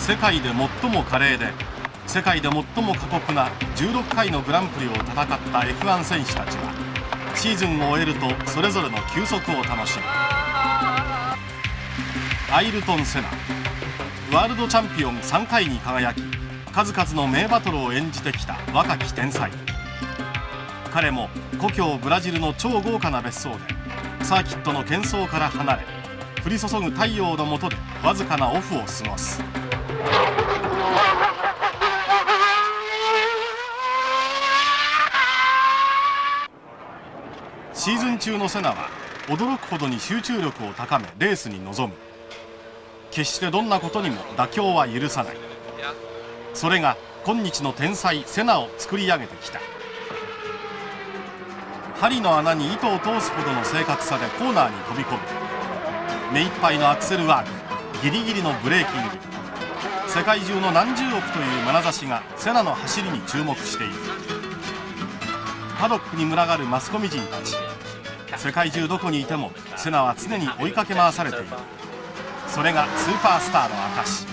世界で最も華麗で世界で最も過酷な16回のグランプリを戦った F1 選手たちはシーズンを終えるとそれぞれの休息を楽しむ。アイルトン・セナ、ワールドチャンピオン3回に輝き数々の名バトルを演じてきた若き天才。彼も故郷ブラジルの超豪華な別荘でサーキットの喧騒から離れ降り注ぐ太陽の下でわずかなオフを過ごす。シーズン中のセナは驚くほどに集中力を高めレースに臨む。決してどんなことにも妥協は許さない。それが今日の天才セナを作り上げてきた。針の穴に糸を通すほどの正確さでコーナーに飛び込む。目いっぱいのアクセルワーク、ギリギリのブレーキング。世界中の何十億という眼差しがセナの走りに注目している。パドックに群がるマスコミ人たち。世界中どこにいてもセナは常に追いかけ回されている。それがスーパースターの証。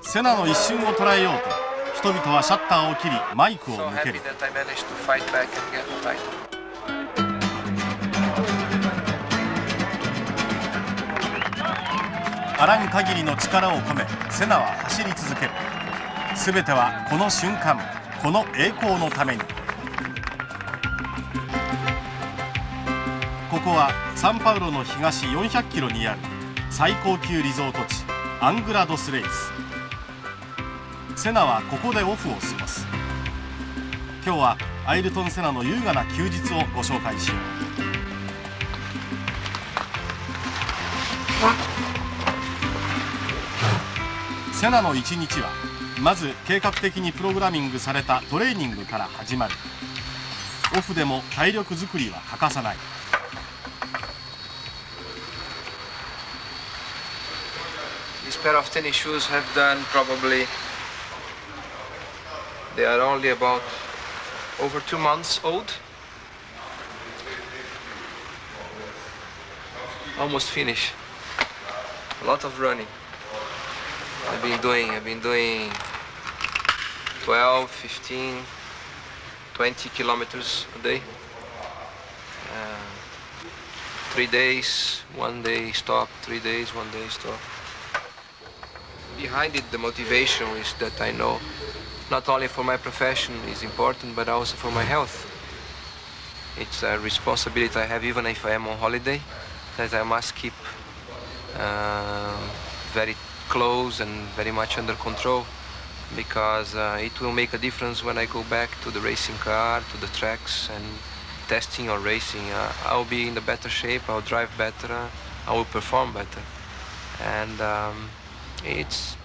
セナの一瞬を捉えようと人々はシャッターを切りマイクを向ける。あらん限りの力を込めセナは走り続ける。すべてはこの瞬間、この栄光のために。ここはサンパウロの東400キロにある最高級リゾート地アングラドスレイス。セナはここでオフを過ごす。今日はアイルトン・セナの優雅な休日をご紹介しよう。セナの一日はまず計画的にプログラミングされたトレーニングから始まる。オフでも体力づくりは欠かさない。This pair of tennis shoes have done probably they are only about over 2 months old. Almost finished. A lot of running. I've been doing 12, 15, 20 kilometers a day. 3 days, 1 day stop, 3 days, 1 day stop. Behind it, the motivation is that I know not only for my profession is important, but also for my health. It's a responsibility I have even if I am on holiday, that I must keep very close and very much under control, because it will make a difference when I go back to the racing car, to the tracks and testing or racing. I'll be in the better shape, I'll drive better, I will perform better. And it's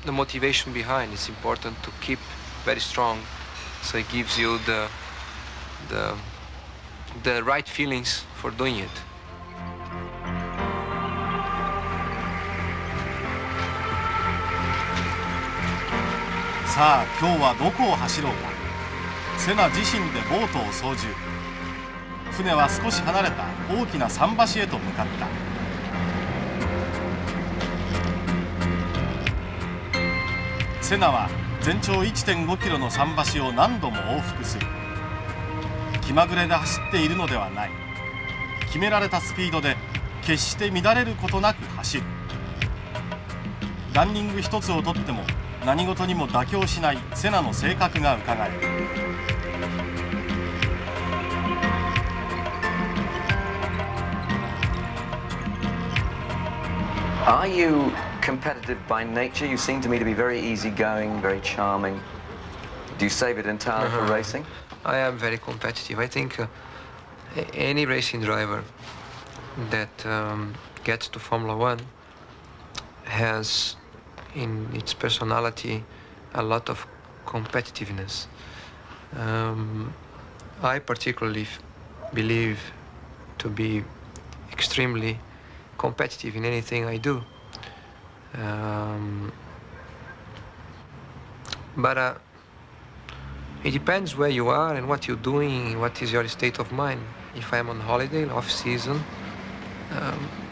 the motivation behind. It's important to keep very strong, so it gives you the right feelings for doing it. さあ今日はどこを走ろうか。セナ自身でボートを操縦。船は少し離れた大きな桟橋へと向かった。セナは全長 1.5 キロの桟橋を何度も往復する。気まぐれで走っているのではない。決められたスピードで決して乱れることなく走る。ランニング一つをとっても何事にも妥協しないセナの性格がうかがえる。Are you competitive by nature? You seem to me to be very easygoing, very charming. Do you save it entirely for racing? I am very competitive. I think any racing driver that gets to Formula One has in its personality a lot of competitiveness. I particularly believe to be extremely competitive in anything I do. But It depends where you are and what you're doing, what is your state of mind. If I'm on holiday, off season,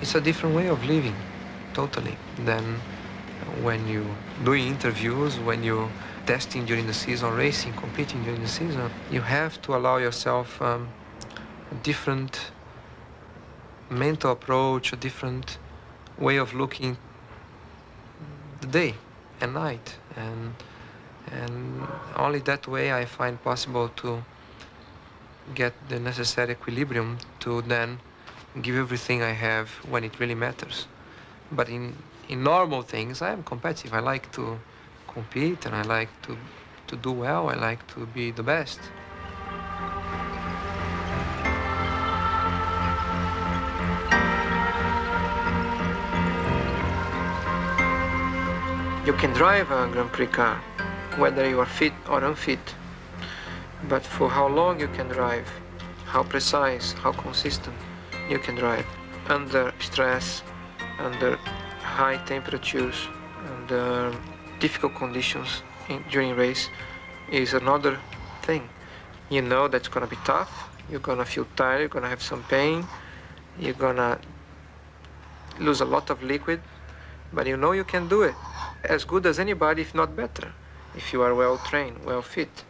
it's a different way of living, totally, than when you're doing interviews, when you're testing during the season, racing, competing during the season. You have to allow yourself a different mental approach, a different way of looking the day and night, and only that way I find possible to get the necessary equilibrium to then give everything I have when it really matters. But in normal things, I am competitive. I like to compete and I like to do well. I like to be the best. You can drive a Grand Prix car, whether you are fit or unfit. But for how long you can drive, how precise, how consistent you can drive under stress, under high temperatures, under difficult conditions during race is another thing. You know that's gonna be tough, you're gonna feel tired, you're gonna have some pain, you're gonna lose a lot of liquid, but you know you can do it as good as anybody, if not better, if you are well trained, well fit.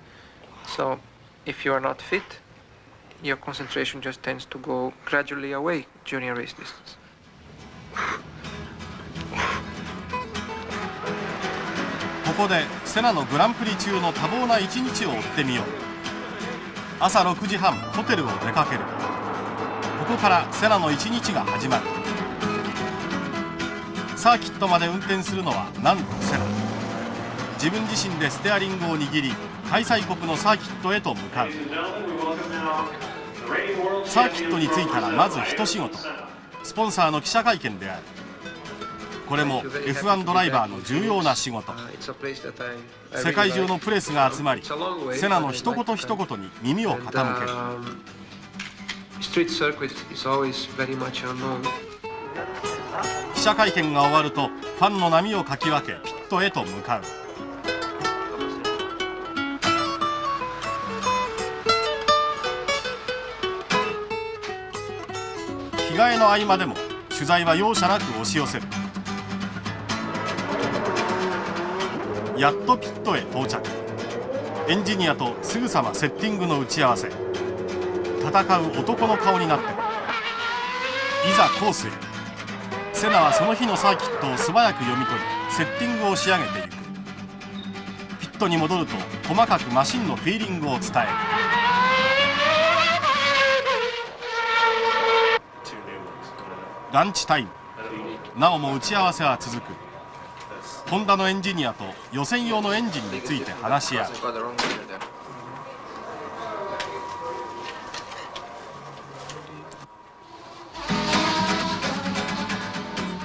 So if you are not fit, your concentration just tends to go gradually away during a race distance. ここでセナのグランプリ中の多忙な一日を追ってみよう。朝6時半ホテルを出かける。ここからセナの一日が始まる。サーキットまで運転するのはなんとセナ。自分自身でステアリングを握り、開催国のサーキットへと向かう。サーキットに着いたらまず一仕事、スポンサーの記者会見である。これも F1 ドライバーの重要な仕事。世界中のプレスが集まり、セナの一言一言に耳を傾ける。記者会見が終わるとファンの波をかき分けピットへと向かう。着替えの合間でも取材は容赦なく押し寄せる。やっとピットへ到着。エンジニアとすぐさまセッティングの打ち合わせ。戦う男の顔になっていざコースへ。セナはその日のサーキットを素早く読み取りセッティングを仕上げていく。ピットに戻ると細かくマシンのフィーリングを伝える。ランチタイム。なおも打ち合わせは続く。ホンダのエンジニアと予選用のエンジンについて話し合う。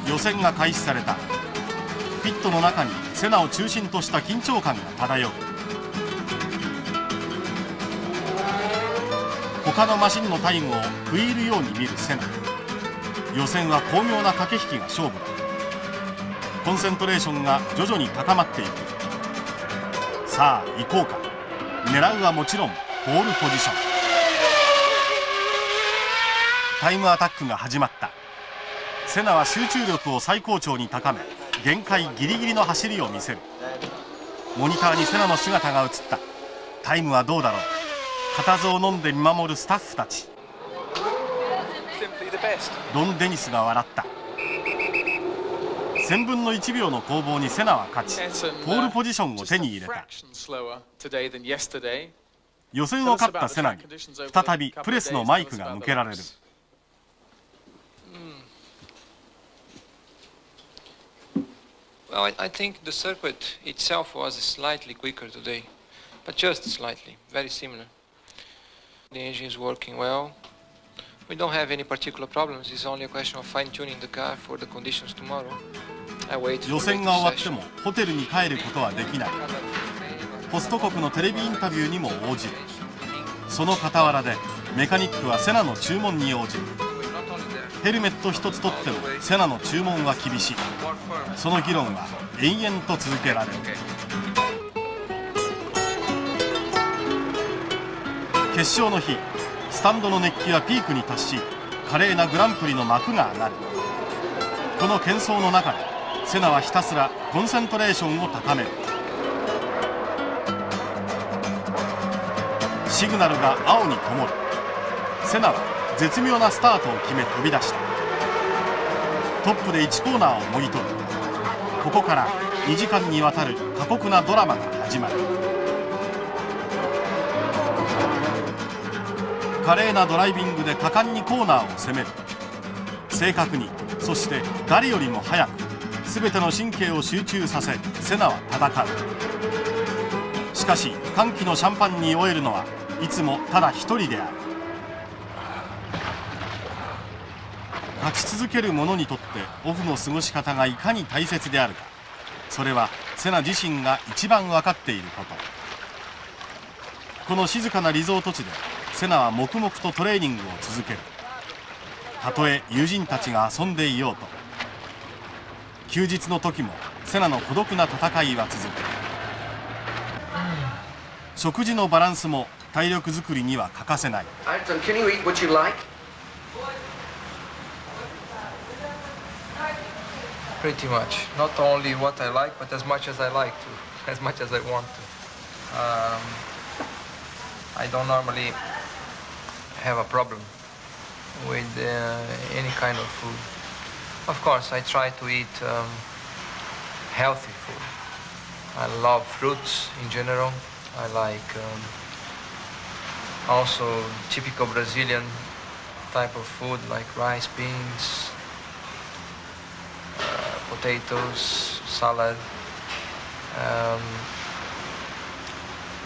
予選が開始された。ピットの中にセナを中心とした緊張感が漂う。他のマシンのタイムを食い入るように見るセナ。予選は巧妙な駆け引きが勝負だ。コンセントレーションが徐々に高まっていく。さあ行こうか。狙うはもちろんポールポジション。タイムアタックが始まった。セナは集中力を最高潮に高め限界ギリギリの走りを見せる。モニターにセナの姿が映った。タイムはどうだろう。固唾を飲んで見守るスタッフたち。ロン・デニスが笑った。1000分の1秒の攻防にセナは勝ちポールポジションを手に入れた。予選を勝ったセナに再びプレスのマイクが向けられる。Well, I think the circuit itself was slightly quicker today, but just slightly, very similar. The engine is working well. We don't have any particular problems. It's only a question of fine-tuning the car for the conditions tomorrow. I wait for 予選が終わってもホテルに帰ることはできない。ホスト国のテレビインタビューにも応じる。その傍らでメカニックはセナの注文に応じる。ヘルメット一つ取ってもセナの注文は厳しい。その議論は延々と続けられる。決勝の日、スタンドの熱気はピークに達し、華麗なグランプリの幕が上がる。この喧騒の中でセナはひたすらコンセントレーションを高める。シグナルが青に灯る。セナは絶妙なスタートを決め飛び出した。トップで1コーナーをもぎ取る。ここから2時間にわたる過酷なドラマが始まる。華麗なドライビングで果敢にコーナーを攻める。正確に、そして誰よりも速く全ての神経を集中させセナは戦う。しかし歓喜のシャンパンに酔えるのはいつもただ一人である。勝ち続ける者にとってオフの過ごし方がいかに大切であるか、それはセナ自身が一番分かっていること。この静かなリゾート地でセナは黙々とトレーニングを続ける。たとえ友人たちが遊んでいようと。休日の時もセナの孤独な戦いは続く。食事のバランスも体力づくりには欠かせない。 Ayrton, can you eat what you like? Pretty much. Not only what I like, but as much as I like to, as much as I want to. I don't normally have a problem with any kind of food. Of course, I try to eat healthy food. I love fruits in general. I like also typical Brazilian type of food like rice, beans, potatoes, salad.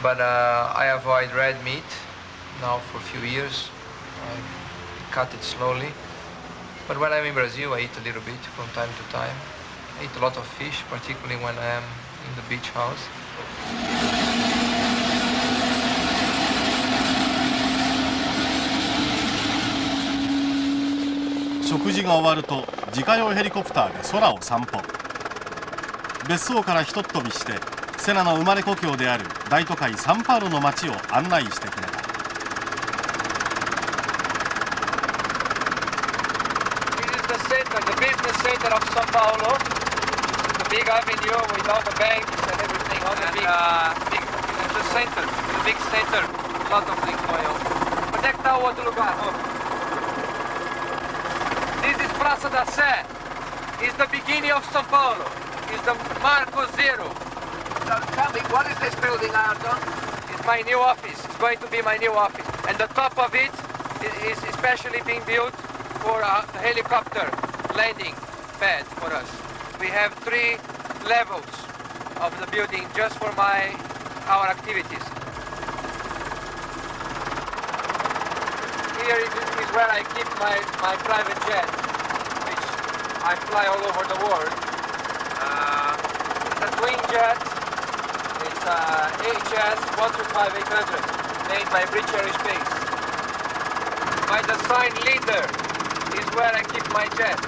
But I avoid red meat now for a few years. I cut it slowly. But when I'm in Brazil, I eat a little bit from time to time. I eat a lot of fish, particularly when I am in the beach house. 食事が終わると自家用ヘリコプターで空を散歩。別荘からひとっ飛びしてセナの生まれ故郷である大都会サンパウロの街を案内してくれた。The business center of São Paulo, the big avenue with all the banks and everything, all the big the center, the big center, a lot of things going on. Onde é que está o outro lugar? This is Praça da Sé. It's the beginning of São Paulo. It's the Marco Zero. So tell me, what is this building, Ayrton? It's my new office. It's going to be my new office. And the top of it is especially being built for a helicopter landing pad for us. We have 3 levels of the building just for our activities. Here is where I keep my private jet, which I fly all over the world. It's a twin jet. It's a HS 125-800 made by British Aerospace. By the sign leader is where I keep my jet.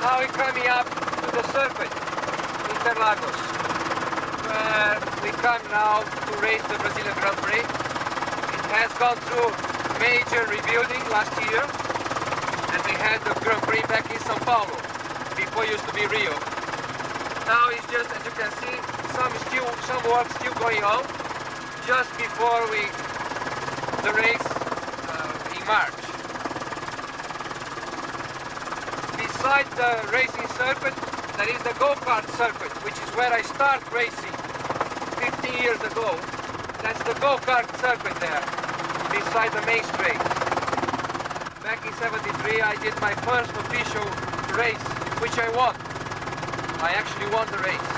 Now we're coming up to the circuit, Interlagos, where we come now to race the Brazilian Grand Prix. It has gone through major rebuilding last year, and we had the Grand Prix back in São Paulo, before it used to be Rio. Now it's just, as you can see, some work still going on, just before the race in March. Beside the racing circuit, there is the go-kart circuit, which is where I start racing 15 years ago. That's the go-kart circuit there, beside the main straight. Back in '73, I did my first official race, which I won. I actually won the race.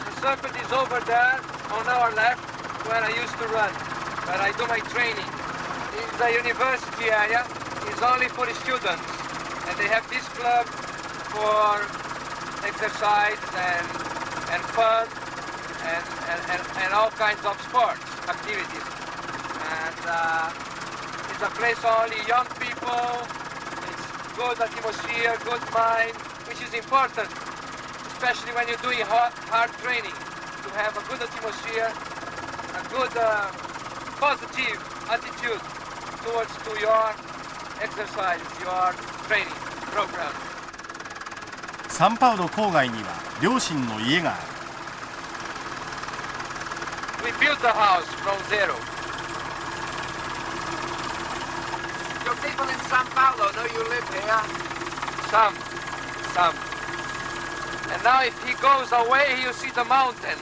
The circuit is over there, on our left, where I used to run, where I do my training. This is the university area. It's only for the students. And they have this club for exercise and fun and all kinds of sports activities. And it's a place for only young people. It's good atmosphere, good mind, which is important, especially when you're doing hard training, to have a good atmosphere good positive attitude towards to your exercise, your training program. サンパウロ郊外には両親の家がある。 We built the house from zero. Your people in San Paulo know you live here? Some. And now if he goes away, he'll see the mountain.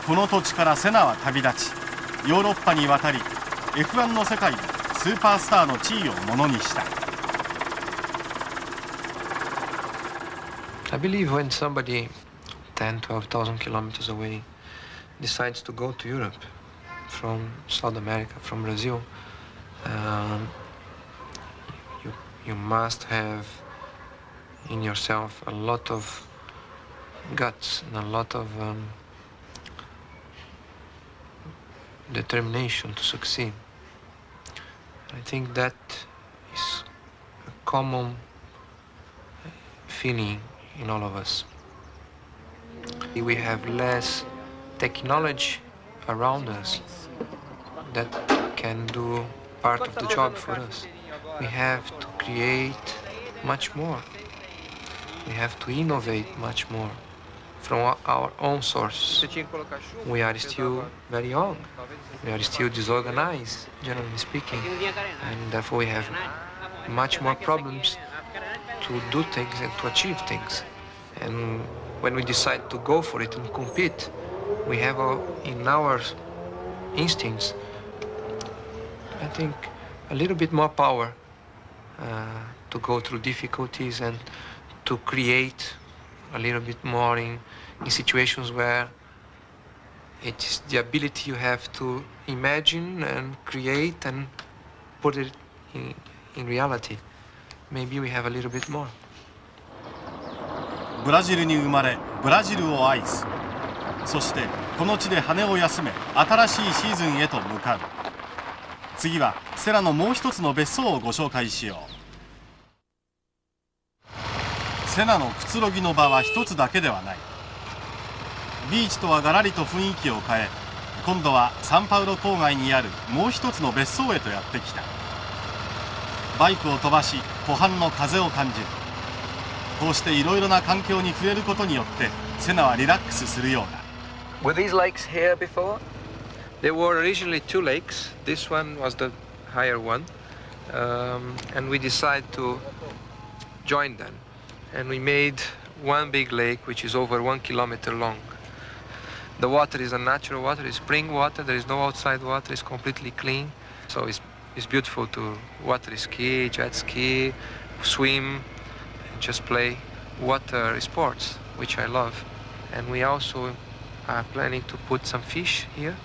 この土地からセナは旅立ち、ヨーロッパに渡り F1 の世界でスーパースターの地位をものにした。 I believe when somebody 10,000-12,000 kilometers away decides to go to Europe from South America, from Brazil, you must have in yourself a lot of guts and a lot of determination to succeed. I think that is a common feeling in all of us. We have less technology around us that can do part of the job for us. We have to create much more. We have to innovate much more from our own source. We are still very young. We are still disorganized, generally speaking, and therefore we have much more problems to do things and to achieve things. And when we decide to go for it and compete, we have in our instincts, I think, a little bit more power to go through difficulties and to create a little bit more in situations where it is the ability you have to imagine and create and put it in reality. Maybe we have a little bit more. ブラジルに生まれブラジルを愛す。そしてこの地で羽を休め新しいシーズンへと向かう。次はセナのもう一つの別荘をご紹介しよう。セナのくつろぎの場は一つだけではない。ビーチとはガラリと雰囲気を変え、今度はサンパウロ郊外にあるもう一つの別荘へとやってきた。バイクを飛ばし湖畔の風を感じる。こうしていろいろな環境に触れることによってセナはリラックスするようだ。 Were these lakes here before? There were originally two lakes. This one was the higher one, and we decided to join them. And we made one big lake, which is over 1 kilometer long. The water is a natural water, it's spring water, there is no outside water, it's completely clean. So it's beautiful to water ski, jet ski, swim, just play water sports, which I love. And we also are planning to put some fish here,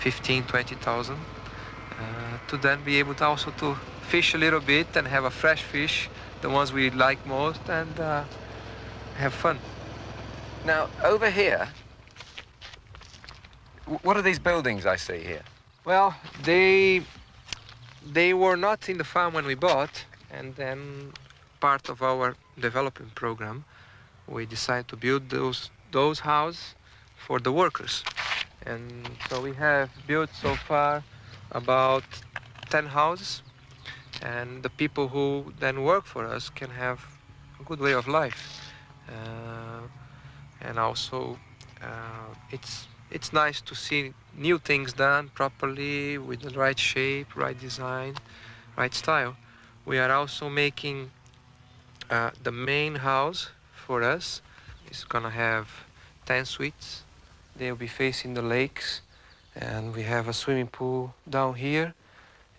15,000-20,000, to then be able to also to fish a little bit and have a fresh fish, the ones we like most, and have fun. Now, over here, what are these buildings I see here? Well, they were not in the farm when we bought, and then part of our development program, we decided to build those houses for the workers. And so we have built so far about 10 houses, and the people who then work for us can have a good way of life. And also it's nice to see new things done properly with the right shape, right design, right style. We are also making the main house for us. It's gonna have 10 suites. They'll be facing the lakes, and we have a swimming pool down here,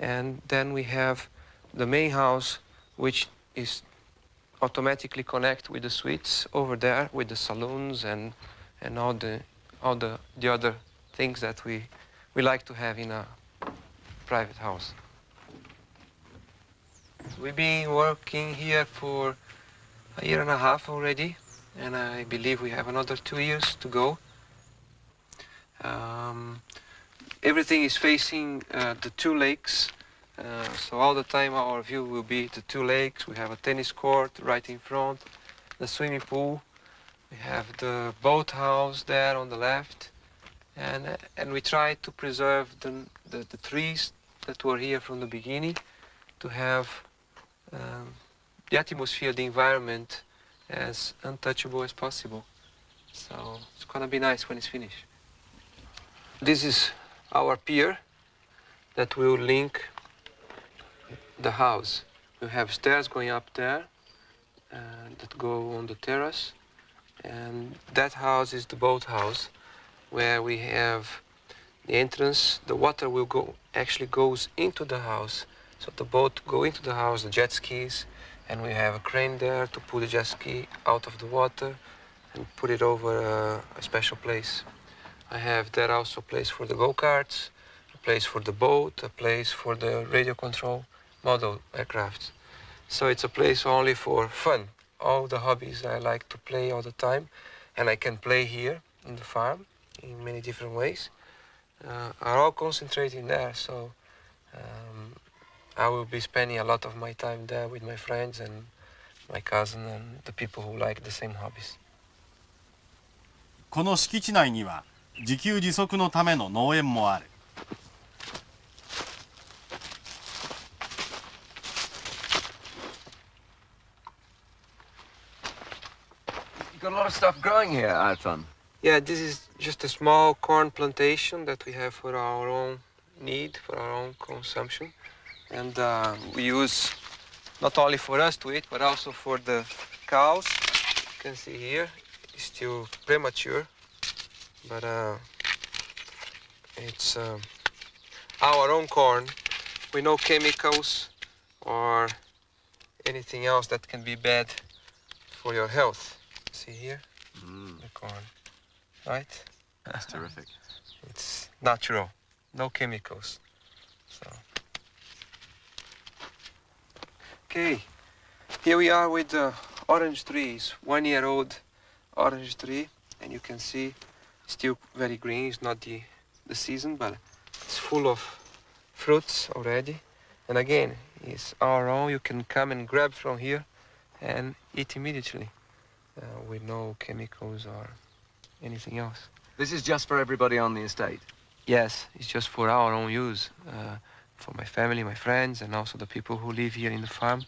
and then we have the main house, which is automatically connect with the suites over there, with the saloons and all the other things that we like to have in a private house. We've been working here for a year and a half already, and I believe we have another 2 years to go. Everything is facing the two lakes, so all the time our view will be the two lakes. We have a tennis court right in front, the swimming pool, We have the boathouse there on the left, and we try to preserve the trees that were here from the beginning, to have the atmosphere, the environment, as untouchable as possible. So it's gonna be nice when it's finished. This is our pier that will link the house. We have stairs going up there that go on the terrace, and that house is the boathouse, where we have the entrance. The water will actually goes into the house, so the boat go into the house, the jet skis, and we have a crane there to pull the jet ski out of the water and put it over a special place. I have there also a place for the go-karts, a place for the boat, a place for the radio control model aircraft. So it's a place only for fun. All the hobbies I like to play all the time, and I can play here in the farm in many different ways, are all concentrating there. So I will be spending a lot of my time there with my friends and my cousin and the people who like the same hobbies. この敷地内には自給自足のための農園もある。You've got a lot of stuff growing here, Ayrton. Yeah, this is just a small corn plantation that we have for our own need, for our own consumption. And we use not only for us to eat, but also for the cows. You can see here, it's still premature, but it's our own corn with no chemicals or anything else that can be bad for your health. See here, the corn, right? That's terrific. It's natural, no chemicals. So. Okay, here we are with the orange trees, 1-year-old orange tree, and you can see still very green. It's not the season, but it's full of fruits already. And again, it's our own. You can come and grab from here and eat immediately with no chemicals or anything else. This is just for everybody on the estate? Yes, it's just for our own use, for my family, my friends, and also the people who live here in the farm.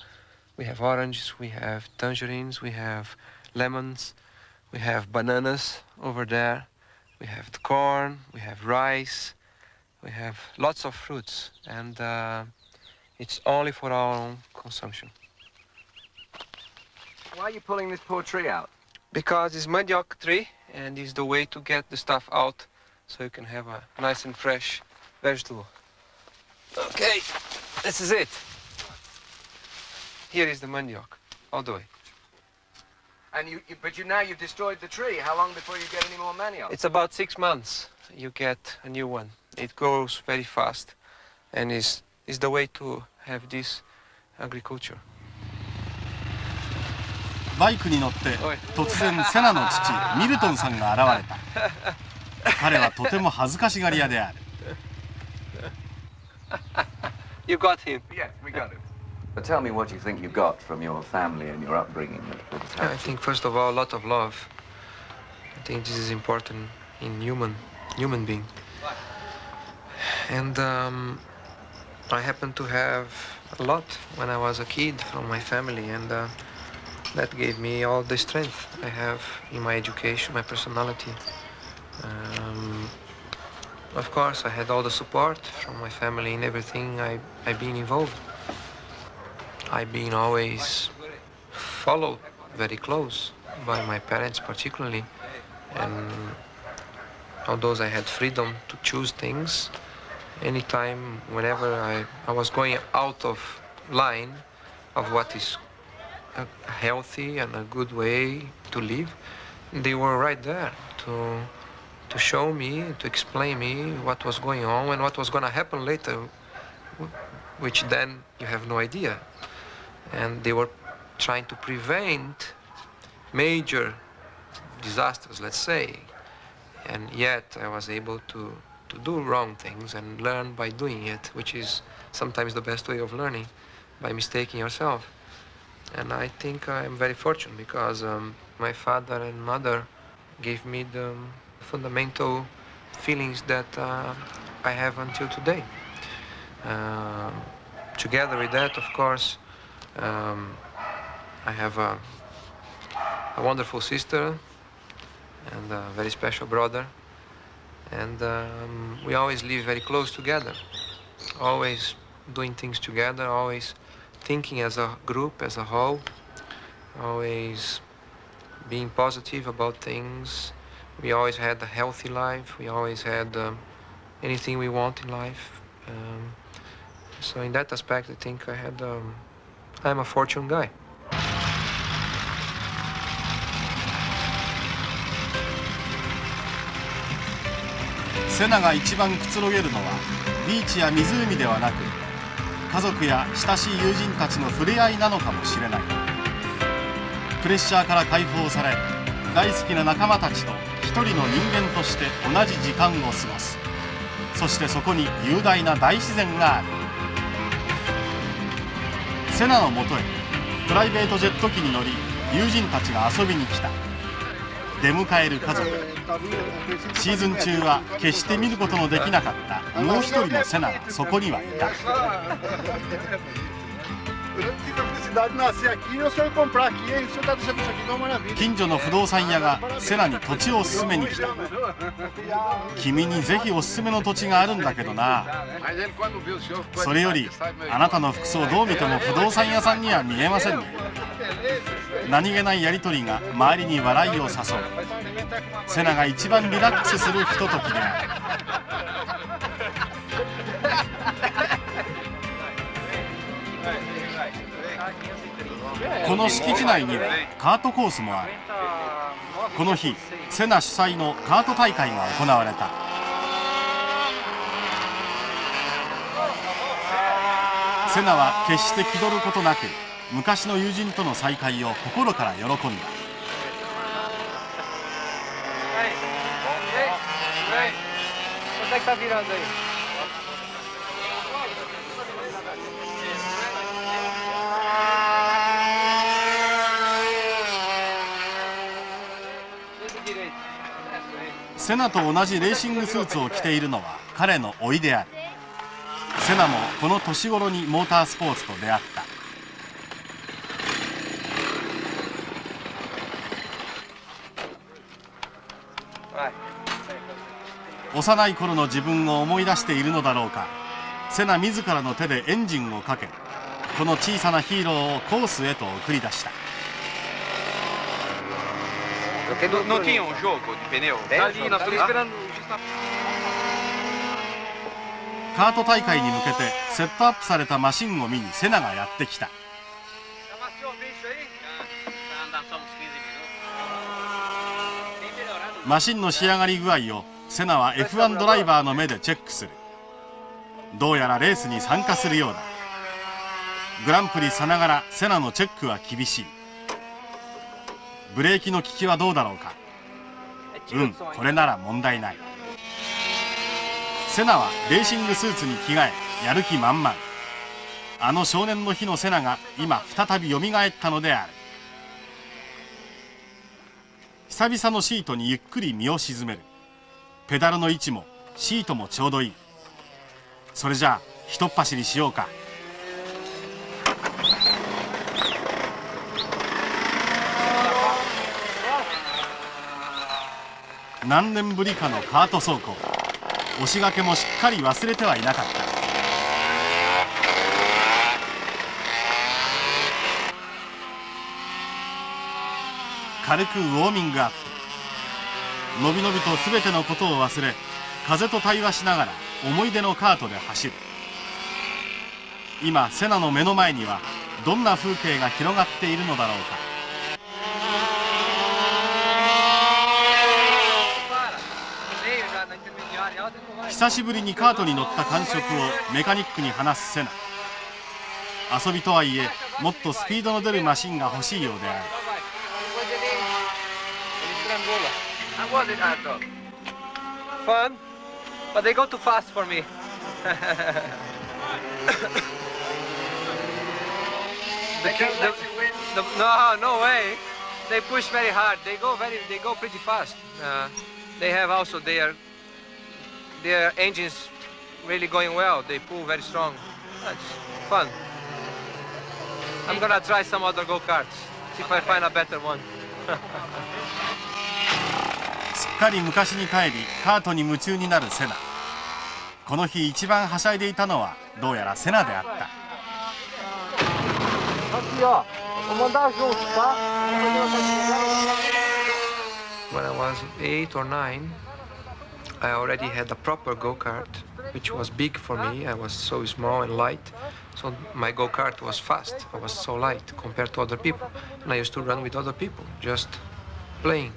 We have oranges, we have tangerines, we have lemons, we have bananas over there, we have the corn, we have rice, we have lots of fruits, and it's only for our own consumption. Why are you pulling this poor tree out? Because it's mandioc tree, and it's the way to get the stuff out so you can have a nice and fresh vegetable. Okay, this is it. Here is the mandioc, all the way. And but now you've destroyed the tree. How long before you get any more manioc? It's about 6 months you get a new one. It grows very fast, and is the way to have this agriculture. バイクに乗って突然セナの父ミルトンさんが現れた。彼はとても恥ずかしがり屋である。You got him. Yes, we got him. But tell me what you think you got from your family and your upbringing. I think first of all, a lot of love. I think this is important in human being. And I happened to have a lot when I was a kid from my family, and that gave me all the strength I have in my education, my personality. Of course, I had all the support from my family in everything I've been involved. I've been always followed very close by my parents particularly, and although I had freedom to choose things, anytime, whenever I was going out of line of what is a healthy and a good way to live, they were right there to show me, to explain me what was going on and what was going to happen later, which then you have no idea. And they were trying to prevent major disasters, let's say. And yet I was able to do wrong things and learn by doing it, which is sometimes the best way of learning, by mistaking yourself. And I think I'm very fortunate because my father and mother gave me the fundamental feelings that I have until today. Together with that, of course, I have a wonderful sister and a very special brother. And we always live very close together, always doing things together, always thinking as a group, as a whole, always being positive about things. We always had a healthy life. We always had anything we want in life. So in that aspect, I think I'm a fortunate guy. セナが一番くつろげるのはビーチや湖ではなく、家族や親しい友人たちの触れ合いなのかもしれない。プレッシャーから解放され、大好きな仲間たちと一人の人間として同じ時間を過ごす。そしてそこに雄大な大自然がある。セナのもとへプライベートジェット機に乗り、友人たちが遊びに来た。出迎える家族。シーズン中は決して見ることのできなかったもう一人のセナがそこにはいた。近所の不動産屋がセナに土地を勧めに来た。君にぜひおすすめの土地があるんだけどな。それよりあなたの服装どう見ても不動産屋さんには見えませんね。何気ないやり取りが周りに笑いを誘う。セナが一番リラックスするひとときである。この敷地内にはカートコースもある。この日、セナ主催のカート大会が行われた。セナは決して気取ることなく、昔の友人との再会を心から喜んだ。セナと同じレーシングスーツを着ているのは彼の甥である。セナもこの年頃にモータースポーツと出会った。幼い頃の自分を思い出しているのだろうか。セナ自らの手でエンジンをかけ、この小さなヒーローをコースへと送り出した。カート大会に向けてセットアップされたマシンを見にセナがやってきた。マシンの仕上がり具合をセナは F1 ドライバーの目でチェックする。どうやらレースに参加するようだ。グランプリさながらセナのチェックは厳しい。ブレーキの利きはどうだろうか。これなら問題ない。セナはレーシングスーツに着替え、やる気満々。あの少年の日のセナが今再びよみがえったのである。久々のシートにゆっくり身を沈める。ペダルの位置もシートもちょうどいい。それじゃあひとっ走りしようか。何年ぶりかのカート走行。押しがけもしっかり忘れてはいなかった。軽くウォーミングアップ。のびのびと全てのことを忘れ、風と対話しながら思い出のカートで走る。今セナの目の前にはどんな風景が広がっているのだろうか。久しぶりにカートに乗った感触をメカニックに話すセナ。遊びとはいえもっとスピードの出るマシンが欲しいようである。Fun, but they go too fast for me. No way. They push very hard. They go pretty fast. They have also their engines really going well. They pull very strong. That's fun. I'm gonna try some other go-karts. See if I find a better one. すっかり昔に帰りカートに夢中になるセナ。この日一番はしゃいでいたのはどうやらセナであった。When I was 8 or 9, I already had a proper go-kart, which was big for me. I was so small and light, so my go-kart was fast. I was so light compared to other people, and I used to run with other people, just playing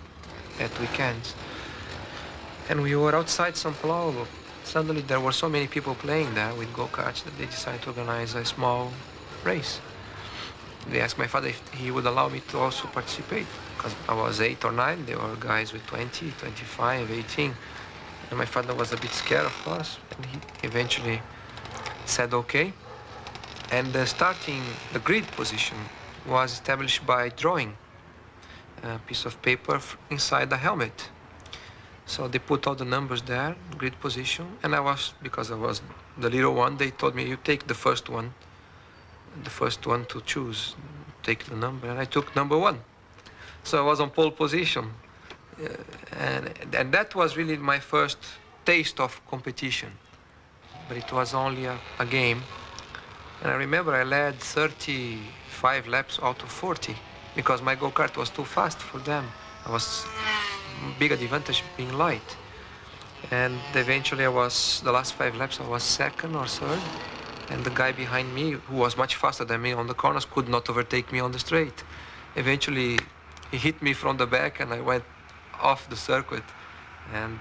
at weekends. And we were outside São Paulo. Suddenly there were so many people playing there with go-karts that they decided to organize a small race. They asked my father if he would allow me to also participate, because I was 8 or 9. There were guys with 20, 25, 18. And my father was a bit scared, of course, and he eventually said okay. And the grid position was established by drawing a piece of paper inside the helmet. So they put all the numbers there, grid position, and because I was the little one, they told me, you take the first one to choose, take the number, and I took number 1. So I was on pole position. And that was really my first taste of competition. But it was only a game. And I remember I led 35 laps out of 40 because my go-kart was too fast for them. I was big advantage being light. And eventually the last 5 laps I was second or third. And the guy behind me, who was much faster than me on the corners, could not overtake me on the straight. Eventually he hit me from the back and I went off the circuit, and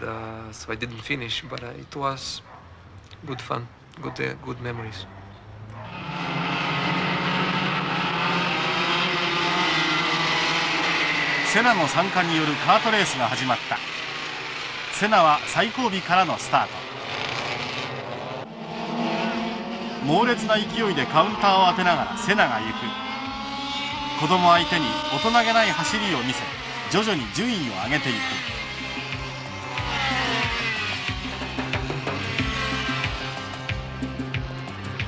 so I didn't finish, but it was good fun, good memories. セナの参加によるカートレースが始まった。セナは最後尾からのスタート。猛烈な勢いでカウンターを当てながらセナが行く。子供相手に大人げない走りを見せ、徐々に順位を上げていく。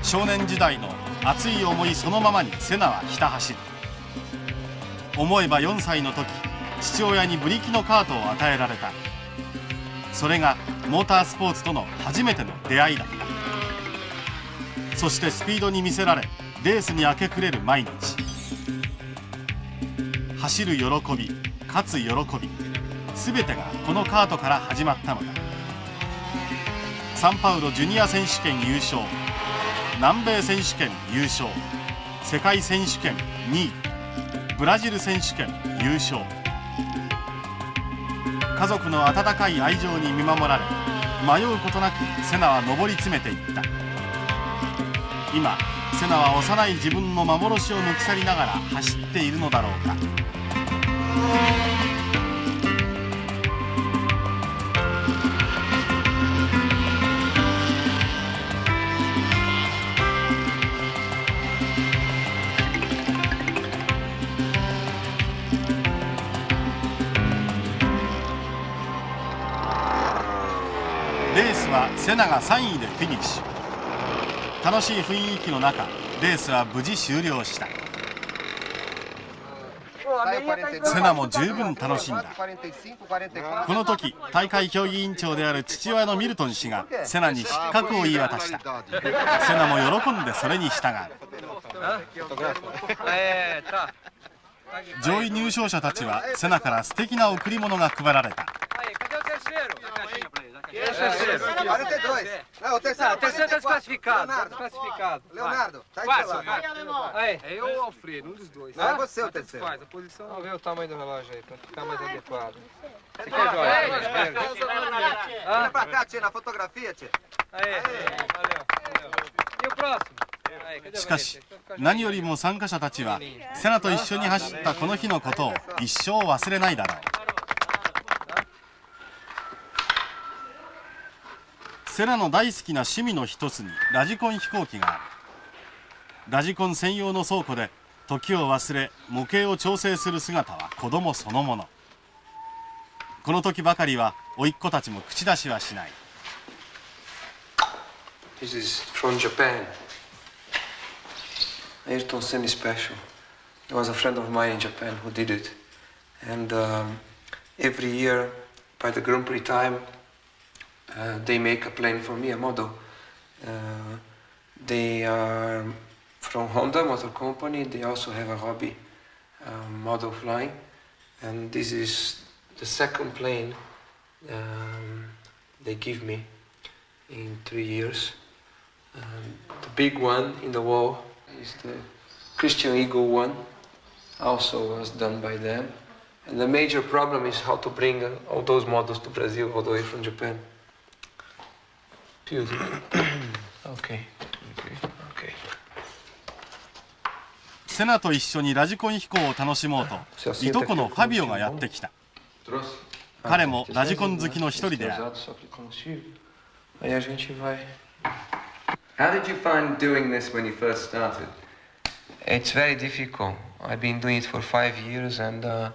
少年時代の熱い思いそのままにセナはひた走る。思えば4歳の時、父親にブリキのカートを与えられた。それがモータースポーツとの初めての出会いだった。そしてスピードに魅せられ、レースに明け暮れる毎日。走る喜び、勝つ喜び、全てがこのカートから始まったのだ。サンパウロジュニア選手権優勝、南米選手権優勝、世界選手権2位、ブラジル選手権優勝。家族の温かい愛情に見守られ、迷うことなくセナは上り詰めていった。今セナは幼い自分の幻を抜き去りながら走っているのだろうか。レースはセナが3位でフィニッシュ。楽しい雰囲気の中、レースは無事終了した。セナも十分楽しんだ。この時大会競技委員長である父親のミルトン氏がセナに失格を言い渡した。セナも喜んでそれに従う。上位入賞者たちはセナから素敵な贈り物が配られた。O terceiro está desclassificado. Leonardo, tá aí. Eu ou o Alfredo, um dos dois. Não é você o terceiro. Faz a posição. Vamos ver o tamanho do relógio aí, para ficar mais adequado. Você quer jogar? Olha pra cá, tia, na fotografia, tia. Aí, valeu. E o próximo? しかし何よりも参加者たちはセナと一緒に走ったこの日のことを一生忘れないだろう。セナの大好きな趣味の一つにラジコン飛行機がある。ラジコン専用の倉庫で時を忘れ模型を調整する姿は子供そのもの。この時ばかりは甥っ子たちも口出しはしない。 This is from Japan. Ayrton Senna special. There was a friend of mine in Japan who did it, and every year by the Grand Prix time they make a plane for me, a model. They are from Honda Motor Company. They also have a hobby model flying, and this is the second plane they give me in 3 years. The big one in the wall is the Christian Eagle one, also was done by them. And the major problem is how to bring all those models to Brazil all the way from Japan. Excuse me. Okay. Okay. セナと一緒にラジコン飛行を楽しもうといとこのファビオがやってきた。彼もラジコン好きの一人である。 How did you find doing this when you first started? It's very difficult. I've been doing it for 5 years, and I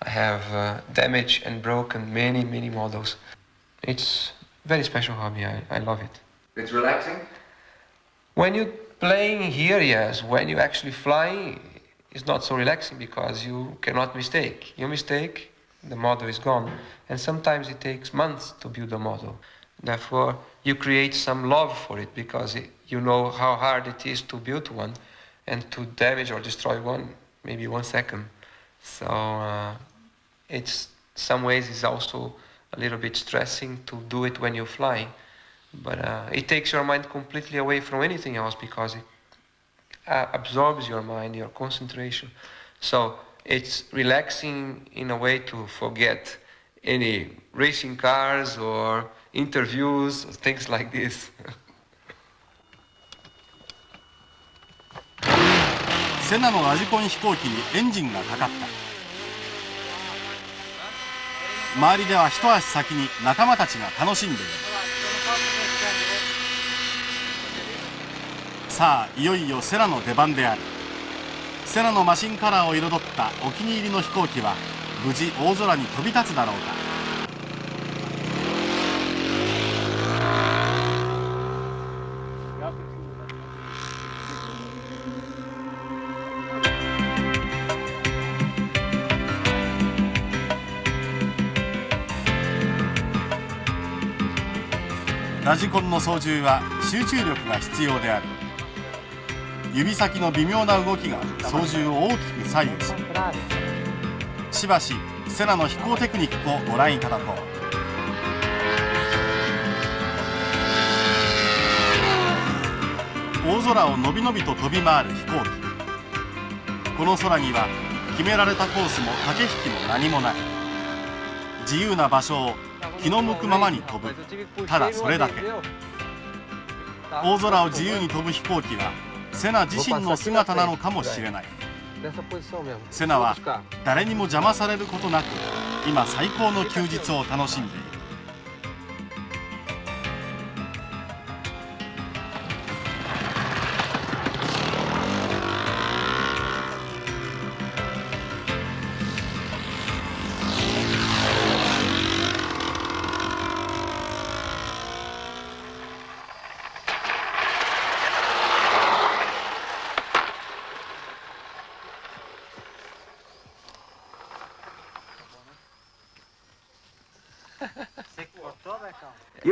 have damaged and broken many models. It's a very special hobby. I love it. It's relaxing? When you're playing here, yes. When you're actually flying, it's not so relaxing because you cannot mistake. You mistake, the model is gone. And sometimes it takes months to build a model. Therefore, you create some love for it because you know how hard it is to build one and to damage or destroy one, maybe 1 second. So it's some ways it's also a little bit stressing to do it when you're flying. But it takes your mind completely away from anything else because it absorbs your mind, your concentration. So it's relaxing in a way to forget any racing cars or interviews, things like this. セナのラジコン飛行機にエンジンがかかった。周りでは一足先に仲間たちが楽しんでいる。さあいよいよセナの出番である。セナのマシンカラーを彩ったお気に入りの飛行機は無事大空に飛び立つだろうか。ラジコンの操縦は集中力が必要である。指先の微妙な動きが操縦を大きく左右する。しばしセナの飛行テクニックをご覧いただこう。大空をのびのびと飛び回る飛行機。この空には決められたコースも駆け引きも何もない。自由な場所を気の向くままに飛ぶ、ただそれだけ。大空を自由に飛ぶ飛行機はセナ自身の姿なのかもしれない。セナは誰にも邪魔されることなく今最高の休日を楽しんでいる。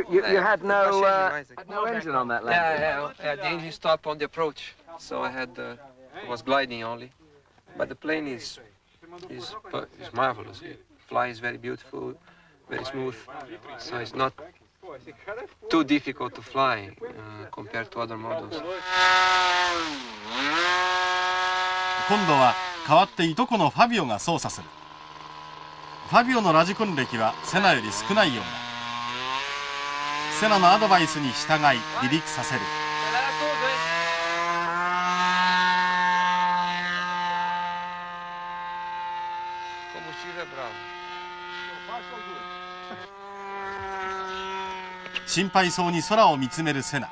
You had no engine on that landing? Yeah, the engine stopped on the approach, so I was gliding only. But the plane is marvelous. It flies very beautiful, very smooth, so it's not too difficult to fly compared to other models. 今度は代わっていとこのファビオが操作する。ファビオのラジコン歴はセナより少ないようだ。セナのアドバイスに従い離陸させる。心配そうに空を見つめるセナ。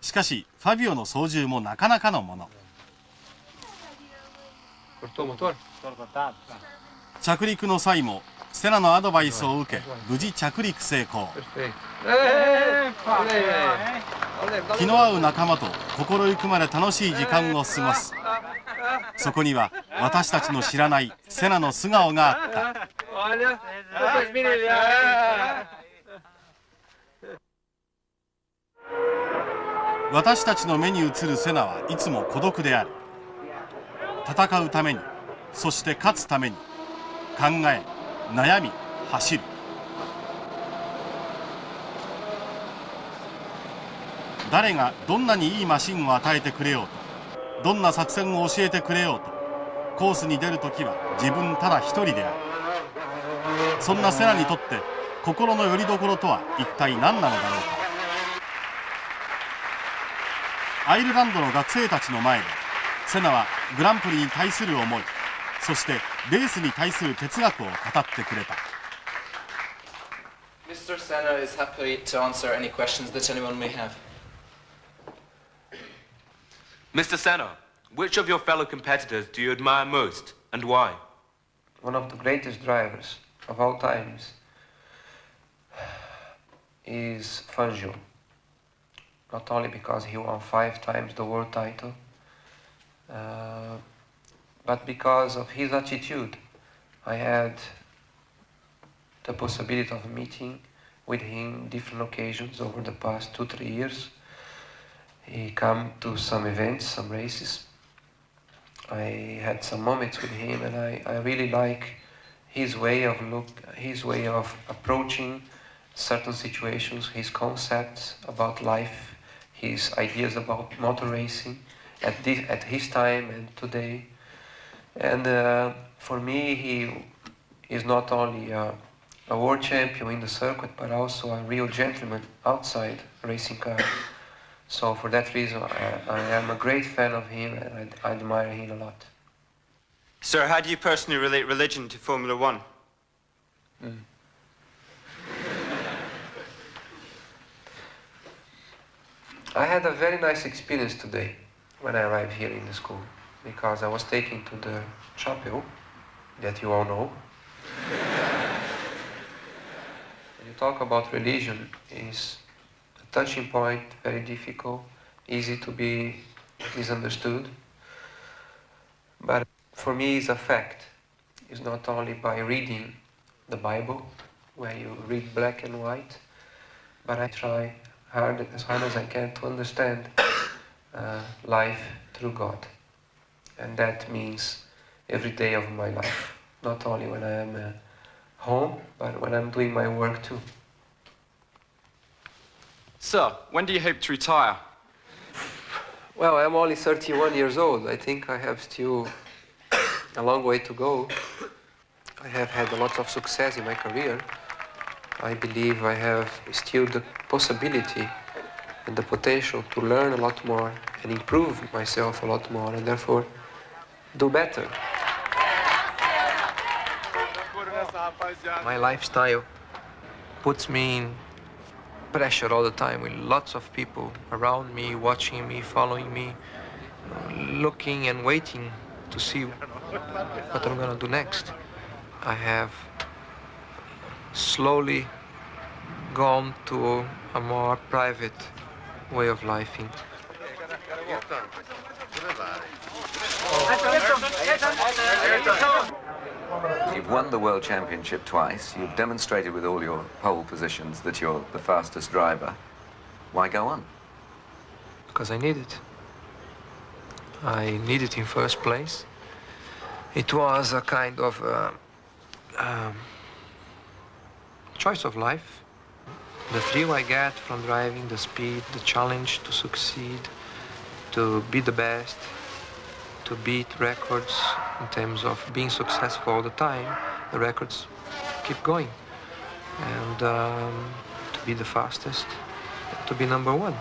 しかしファビオの操縦もなかなかのもの。着陸の際もセナのアドバイスを受け無事着陸成功。気の合う仲間と心ゆくまで楽しい時間を過ごす。そこには私たちの知らないセナの素顔があった。私たちの目に映るセナはいつも孤独である。戦うために、そして勝つために考え、悩み、走る。誰がどんなにいいマシンを与えてくれようと、どんな作戦を教えてくれようと、コースに出るときは自分ただ一人である。そんなセナにとって心の拠り所とは一体何なのだろうか。アイルランドの学生たちの前でセナはグランプリに対する思い、そしてレースに対する哲学を語ってくれた。 Mr. Senna is happy to answer any questions that anyone may have. Mr. Senna, which of your fellow competitors do you admire most and why? One of the greatest drivers of all times is Fangio. Not only because he won 5 times the world title, but because of his attitude. I had the possibility of meeting with him different occasions over the past 2-3 years. He came to some events, some races. I had some moments with him, and I really like his way of approaching certain situations, his concepts about life, his ideas about motor racing at his time and today. And for me, he is not only a world champion in the circuit, but also a real gentleman outside racing car. So for that reason, I am a great fan of him, and I admire him a lot. Sir, how do you personally relate religion to Formula One? I had a very nice experience today when I arrived here in the school, because I was taken to the chapel that you all know. When you talk about religion, is a touching point, very difficult, easy to be misunderstood. But for me, it's a fact. It's not only by reading the Bible, where you read black and white, but I try as hard as I can to understand life through God. And that means every day of my life, not only when I am home, but when I'm doing my work too. Sir, when do you hope to retire? Well, I'm only 31 years old. I think I have still a long way to go. I have had a lot of success in my career. I believe I have still the possibility and the potential to learn a lot more and improve myself a lot more, and therefore do better. My lifestyle puts me in pressure all the time, with lots of people around me, watching me, following me, looking and waiting to see what I'm gonna do next. I have slowly gone to a more private way of life. You've won the World Championship twice. You've demonstrated with all your pole positions that you're the fastest driver. Why go on? Because I need it. I need it in first place. It was a kind of choice of life. The thrill I get from driving, the speed, the challenge to succeed, to be the best, to beat records in terms of being successful all the time. The records keep going. And to be the fastest, to be number one,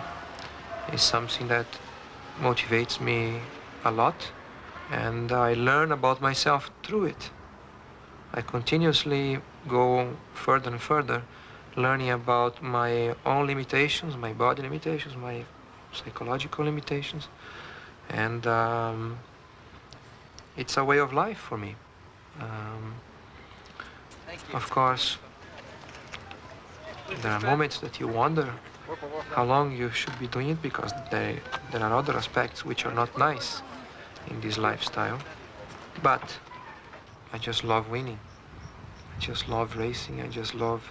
is something that motivates me a lot. And I learn about myself through it. I continuously go further and further, learning about my own limitations, my body limitations, my psychological limitations. And it's a way of life for me. Of course, there are moments that you wonder how long you should be doing it, because there are other aspects which are not nice in this lifestyle. But I just love winning. I just love racing. I just love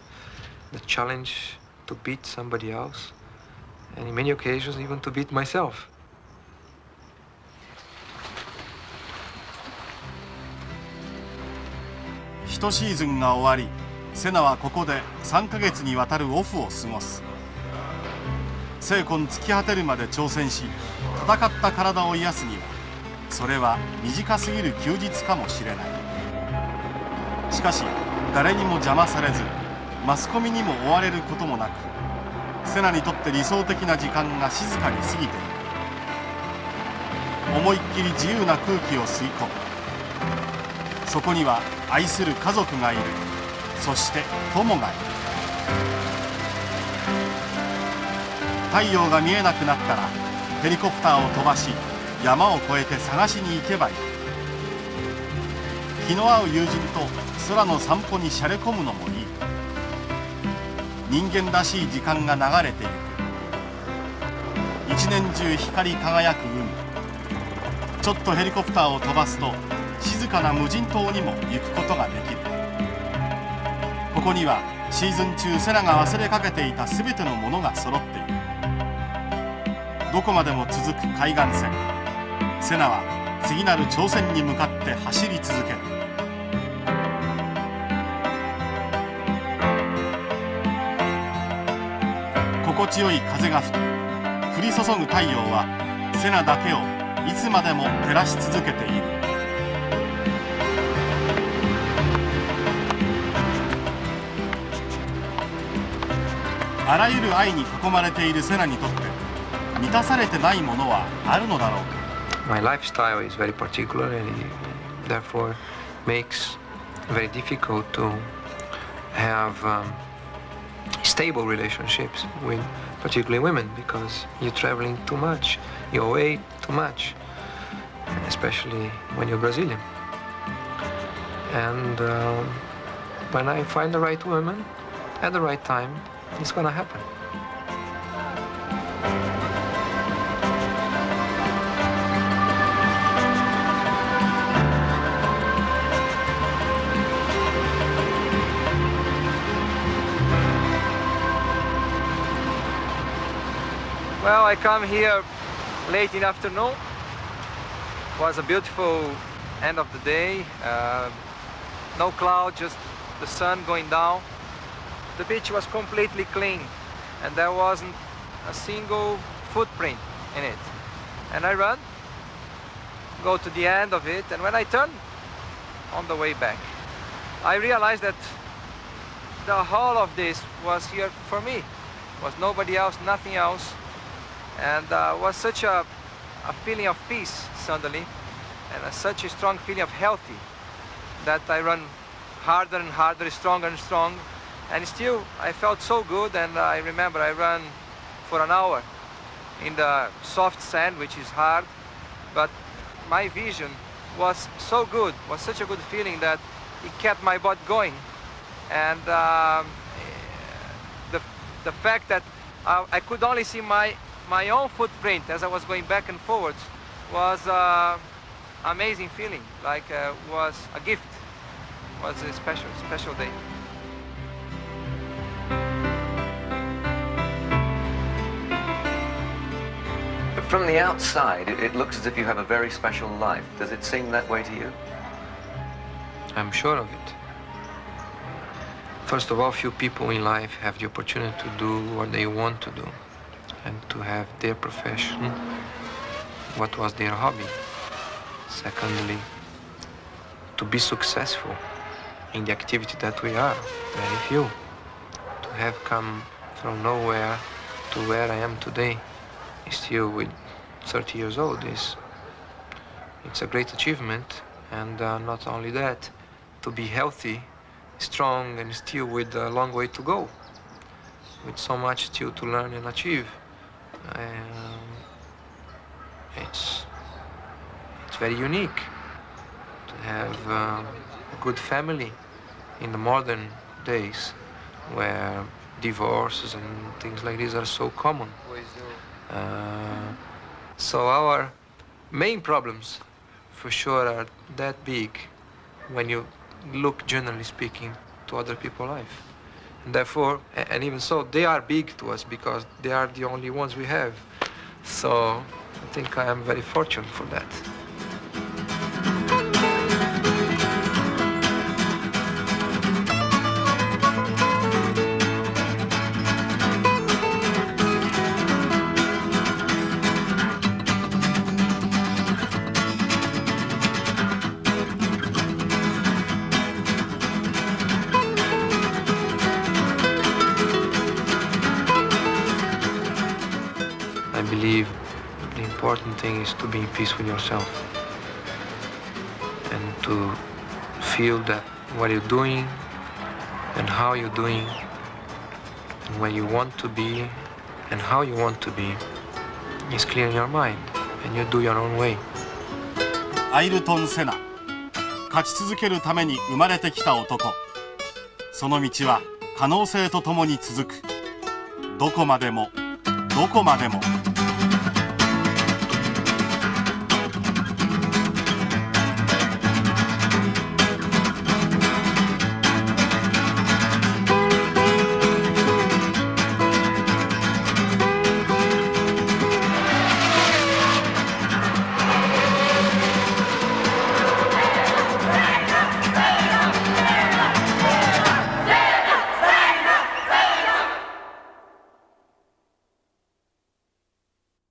the challenge to beat somebody else, and in many occasions even to beat myself. 1シーズンが終わり、セナはここで3ヶ月にわたるオフを過ごす。精魂尽き果てるまで挑戦し、戦った体を癒すにはそれは短すぎる休日かもしれない。しかし誰にも邪魔されず、マスコミにも追われることもなく、セナにとって理想的な時間が静かに過ぎていく。思いっきり自由な空気を吸い込む。そこには愛する家族がいる。そして友がいる。太陽が見えなくなったらヘリコプターを飛ばし、山を越えて探しに行けばいい。気の合う友人と空の散歩にしゃれ込むのもいい。人間らしい時間が流れていく。一年中光り輝く海。ちょっとヘリコプターを飛ばすと静かな無人島にも行くことができる。ここにはシーズン中セナが忘れかけていた全てのものが揃っている。どこまでも続く海岸線。セナは次なる挑戦に向かって走り続ける。心地よい風が吹き、降り注ぐ太陽はセナだけをいつまでも照らし続けている。あらゆる愛に囲まれているセナにとって満たされてないものはあるのだろうか。My lifestyle is very particular and therefore makes it very difficult to have stable relationships with particularly women, because you're traveling too much, you're away too much, especially when you're Brazilian. And when I find the right woman at the right time, it's gonna happen. Well, I come here late in the afternoon. It was a beautiful end of the day. No cloud, just the sun going down. The beach was completely clean and there wasn't a single footprint in it. And I run, go to the end of it, and when I turn on the way back, I realized that the whole of this was here for me. Was nobody else, nothing else. And was such a feeling of peace suddenly, and such a strong feeling of healthy, that I run harder and harder, stronger and stronger, and still I felt so good. And I remember I ran for an hour in the soft sand, which is hard, but my vision was so good, was such a good feeling that it kept my body going. And the fact that I could only see my own footprint as I was going back and forwards was amazing feeling, like was a gift, was a special day. From the outside, it looks as if you have a very special life. Does it seem that way to you? I'm sure of it. First of all, few people in life have the opportunity to do what they want to do and to have their profession, what was their hobby. Secondly, to be successful in the activity that we are, very few. To have come from nowhere to where I am today, still with 30 years old, it's a great achievement. And not only that, to be healthy, strong, and still with a long way to go, with so much still to learn and achieve. It's very unique. have a good family in the modern days where divorces and things like this are so common. So our main problems for sure are that big when you look, generally speaking, to other people's life. And therefore, and even so, they are big to us because they are the only ones we have. So I think I am very fortunate for that. I believe the important thing is to be in peace with yourself and to feel that what you're doing and how you're doing and where you want to be and how you want to be is clear in your mind and you do your own way. アイルトン・セナ、勝ち続けるために生まれてきた男。その道は可能性とともに続く。どこまでもどこまでも。